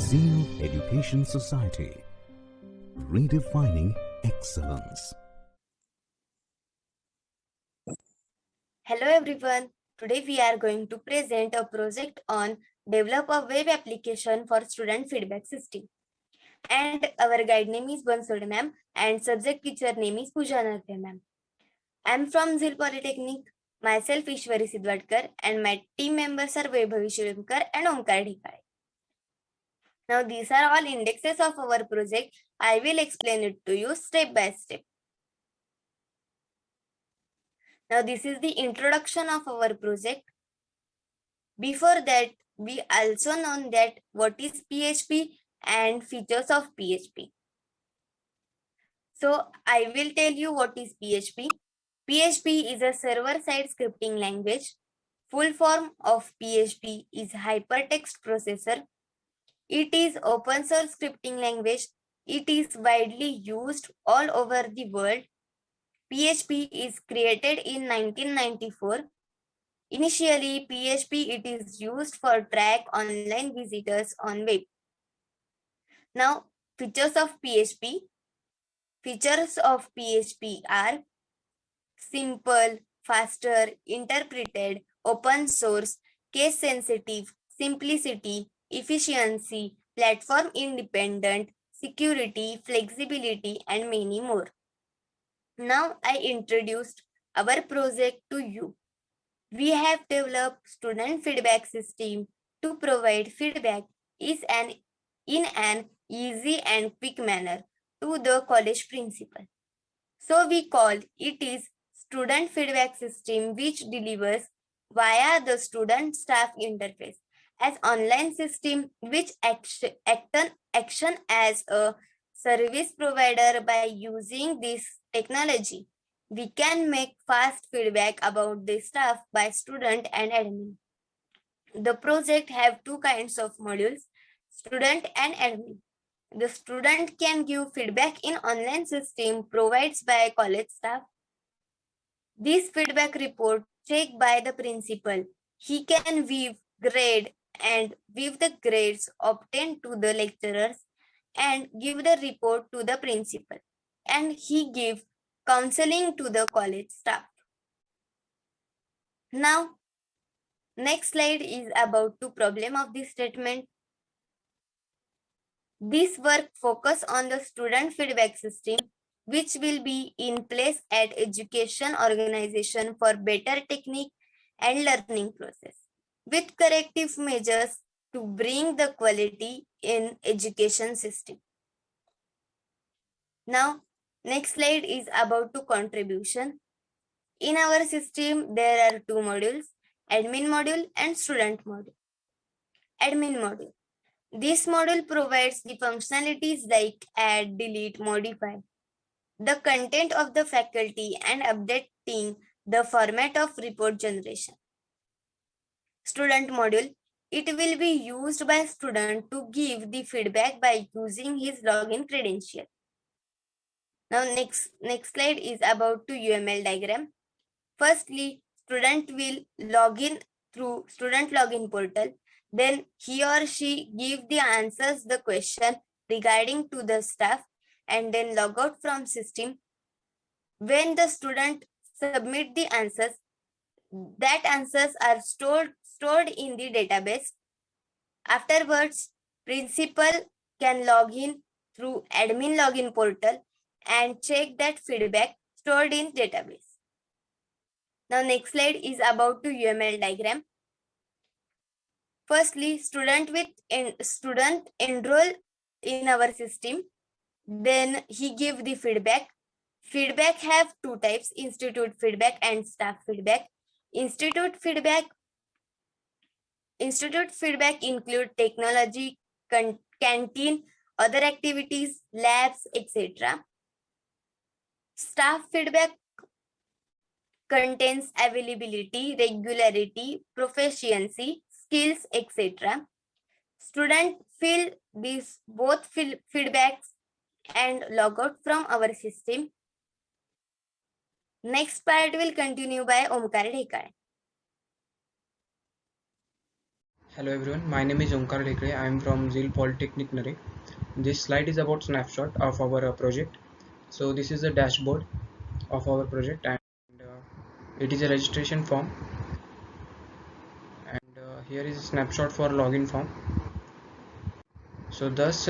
Zeal Education Society, redefining excellence. Hello everyone. Today we are going to present a project on develop a web application for student feedback system. And our guide name is Bansod ma'am and subject teacher name is Pooja Narve ma'am. I am from Zeal Polytechnic. Myself Ishwari Sidwadkar and my team members are Vaibhavi Shirimkar and Omkar Dhikale. Now these are all indexes of our project. I will explain it to you step by step. Now this is the introduction of our project. Before that, we also know that what is PHP and features of PHP. So I will tell you what is PHP. PHP is a server-side scripting language. Full form of PHP is Hypertext Processor. It is open source scripting language. It is widely used all over the world. PHP is created in 1994. Initially, PHP it is used for track online visitors on web. Now, features of PHP. Features of PHP are simple, faster, interpreted, open source, case sensitive, simplicity, efficiency, platform independent, security, flexibility, and many more. Now, I introduced our project to you. We have developed student feedback system to provide feedback in an easy and quick manner to the college principal. So we call it is student feedback system which delivers via the student staff interface as online system which action as a service provider. By using this technology, we can make fast feedback about the staff by student and admin. The project have two kinds of modules, student and admin. The student can give feedback in online system provided by college staff. This feedback report checked by the principal. He can view grade and view the grades obtained to the lecturers and give the report to the principal. And he give counseling to the college staff. Now, next slide is about the problem of this statement. This work focus on the student feedback system which will be in place at education organization for better technique and learning process with corrective measures to bring the quality in education system. Now, next slide is about the contribution. In our system, there are two modules, admin module and student module. Admin module. This module provides the functionalities like add, delete, modify the content of the faculty and updating the format of report generation. Student module. It will be used by student to give the feedback by using his login credential. Now next slide is about the UML diagram. Firstly, student will log in through student login portal. Then he or she give the answers the question regarding to the staff and then log out from system. When the student submit the answers, that answers are stored in the database. Afterwards, principal can log in through admin login portal and check that feedback stored in database. Now next slide is about the UML diagram. Firstly, student enroll in our system. Then he give the feedback. Feedback have two types, institute feedback and staff feedback. Institute feedback include technology, canteen, other activities, labs, etc. Staff feedback contains availability, regularity, proficiency, skills, etc. Students fill these both feedbacks and log out from our system. Next part will continue by Omkar Dhikale. Hello everyone, my name is Omkar Dekre. I am from Zil Polytechnic Nare. This slide is about snapshot of our project. So this is the dashboard of our project, and it is a registration form, and here is a snapshot for login form. So thus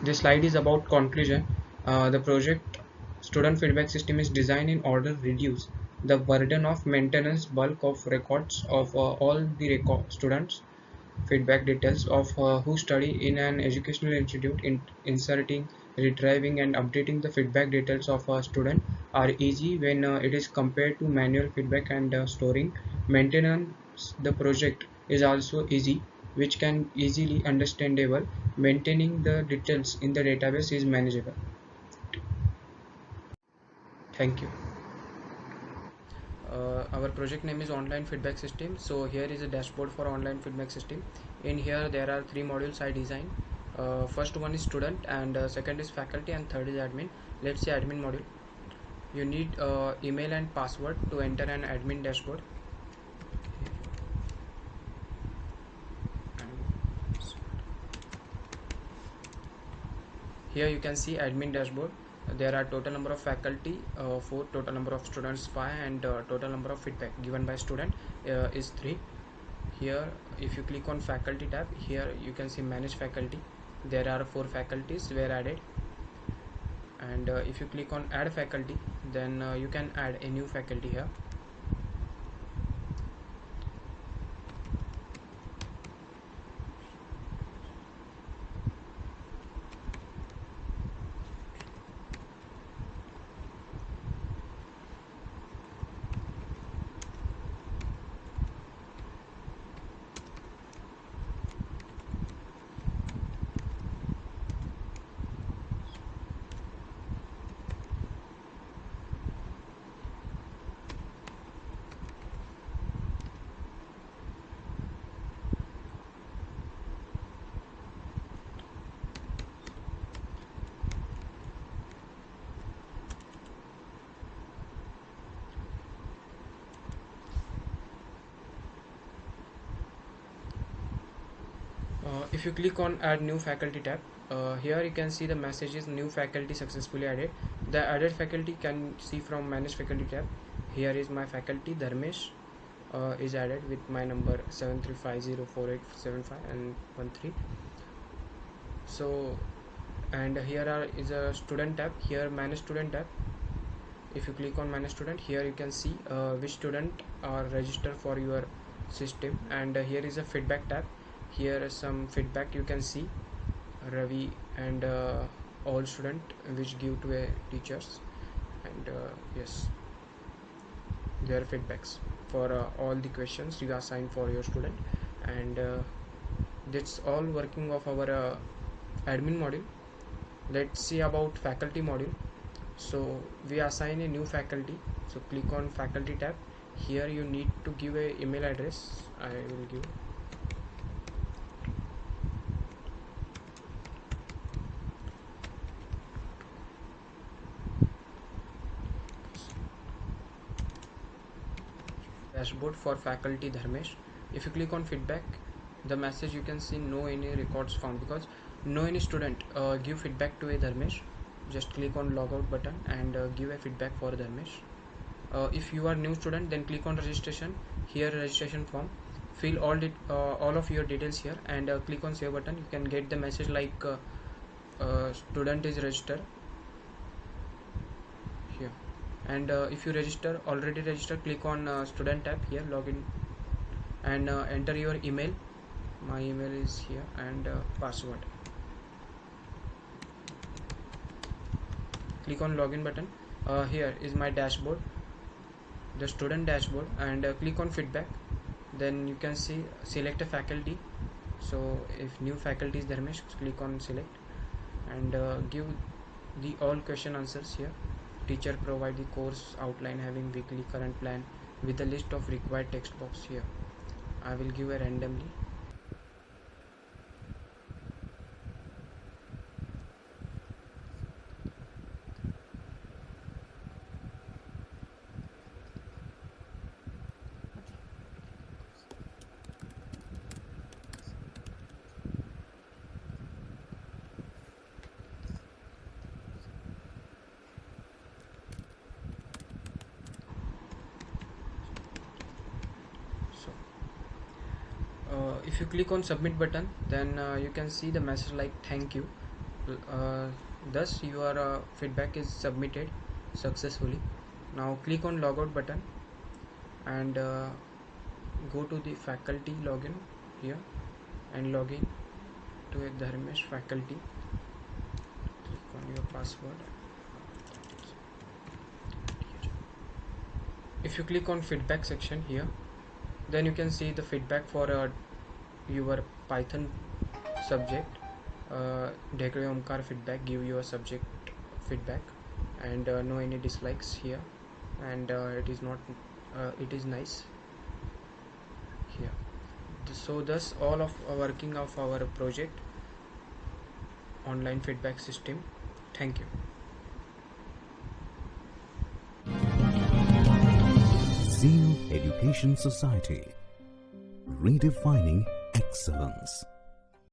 this slide is about conclusion. The project student feedback system is designed in order to reduce the burden of maintenance bulk of records of all the students feedback details of who study in an educational institute. Inserting, retrieving and updating the feedback details of a student are easy when it is compared to manual feedback, and storing maintenance the project is also easy, which can easily understandable. Maintaining the details in the database is manageable. Thank you. Our project name is online feedback system. So here is a dashboard for online feedback system. In here there are three modules I designed. First one is student, and second is faculty, and third is admin. Let's say admin module. You need email and password to enter an admin dashboard. Here you can see admin dashboard. There are total number of faculty 4, total number of students 5, and total number of feedback given by student is 3. Here if you click on faculty tab, here you can see manage faculty. There are 4 faculties were added, and if you click on add faculty, then you can add a new faculty here. If you click on add new faculty tab, here you can see the messages new faculty successfully added. The added faculty can see from manage faculty tab. Here is my faculty Dharmesh is added with my number 73504875 and 13. So, and here is a student tab. Here manage student tab. If you click on manage student, here you can see which student are registered for your system, and here is a feedback tab. Here is some feedback you can see Ravi and all student which give to a teachers, and yes, their feedbacks for all the questions you assign for your student. And that's all working of our admin module. Let's see about faculty module. So we assign a new faculty, so click on faculty tab. Here you need to give a email address. I will give dashboard for faculty Dharmesh. If you click on feedback, the message you can see no any records found, because no any student give feedback to a Dharmesh. Just click on logout button and give a feedback for Dharmesh. If you are new student, then click on registration. Here registration form, fill all of your details here, and click on save button. You can get the message like student is registered here. And if you already registered, click on student tab here, login, and enter your email. My email is here, and password. Click on login button. Here is my dashboard, the student dashboard, and click on feedback. Then you can see select a faculty. So if new faculty is Dharmesh, click on select, and give the all question answers here. Teacher provide the course outline having weekly current plan with a list of required text box here. I will give a randomly. If you click on submit button, then you can see the message like thank you. Thus your feedback is submitted successfully. Now click on logout button and go to the faculty login here and log in to a Dharmesh faculty. Click on your password. If you click on feedback section here, then you can see the feedback for your Python subject. Dhekre Omkar feedback, give your subject feedback, and no any dislikes here, and it is not it is nice here. So thus all of working of our project online feedback system. Thank you. Zeal Education Society, redefining excellence.